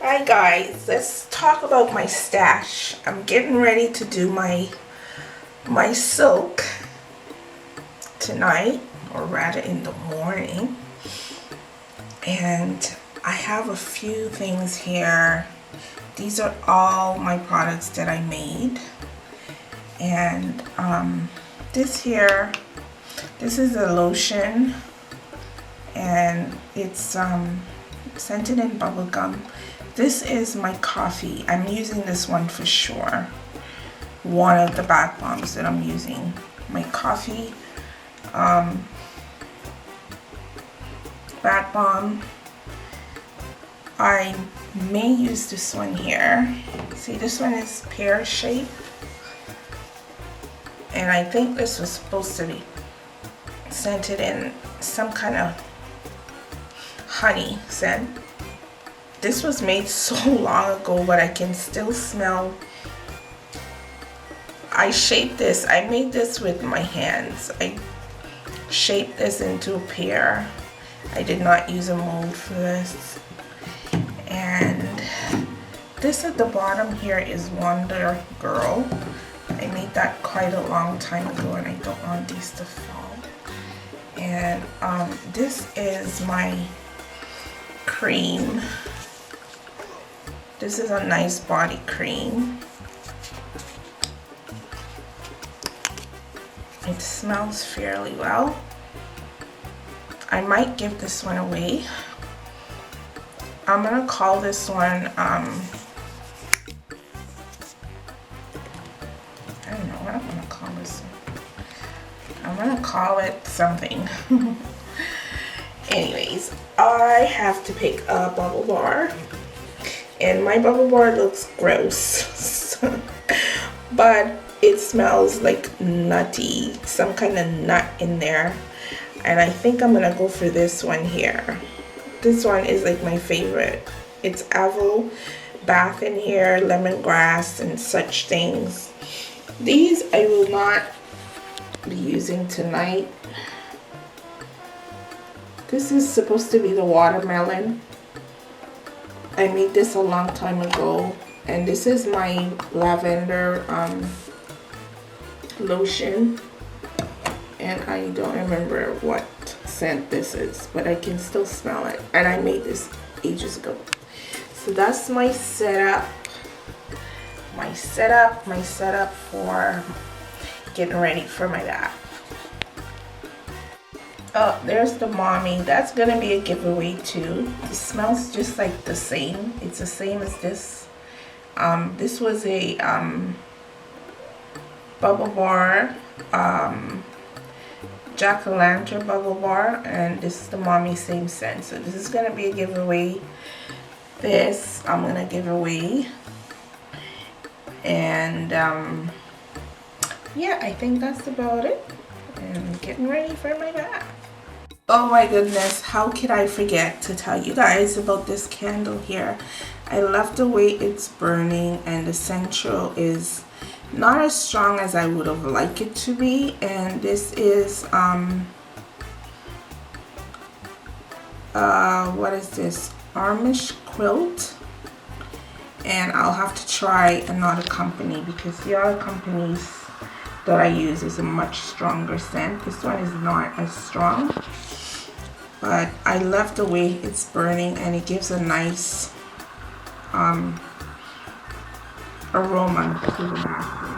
Hi guys, let's talk about my stash. I'm getting ready to do my silk tonight, or rather in the morning, and I have a few things here. These are all my products that I made, and this is a lotion, and it's scented in bubblegum. This is my coffee. I'm using this one for sure. One of the bath bombs that I'm using. My coffee bath bomb. I may use this one here. See, this one is pear shape, and I think this was supposed to be scented in some kind of honey scent. This was made so long ago, but I can still smell. I shaped this. I made this with my hands. I shaped this into a pear. I did not use a mold for this. And this at the bottom here is Wonder Girl. I made that quite a long time ago, and I don't want these to fall. And this is my cream. This is a nice body cream. It smells fairly well. I might give this one away. I'm gonna call this one, I don't know what I'm gonna call this one. I'm gonna call it something. Anyways, I have to pick a bubble bar. And my bubble bar looks gross. But it smells like nutty. Some kind of nut in there. And I think I'm gonna go for this one here. This one is like my favorite. It's aloe, bath in here, lemongrass, and such things. These I will not be using tonight. This is supposed to be the watermelon. I made this a long time ago, and this is my lavender lotion, and I don't remember what scent this is, but I can still smell it, and I made this ages ago. So that's my setup for getting ready for my bath. Oh, there's the mommy. That's gonna be a giveaway too. It smells just like the same. It's the same as this. This was a bubble bar, jack-o'-lantern bubble bar, and this is the mommy, same scent. So this is gonna be a giveaway. This I'm gonna give away, and yeah, I think that's about it. And getting ready for my bath. Oh my goodness, how could I forget to tell you guys about this candle here. I love the way it's burning, and the central is not as strong as I would have liked it to be. And this is what is this? Amish quilt. And I'll have to try another company, because the other companies that I use is a much stronger scent. This one is not as strong, but I love the way it's burning, and it gives a nice aroma to the bathroom.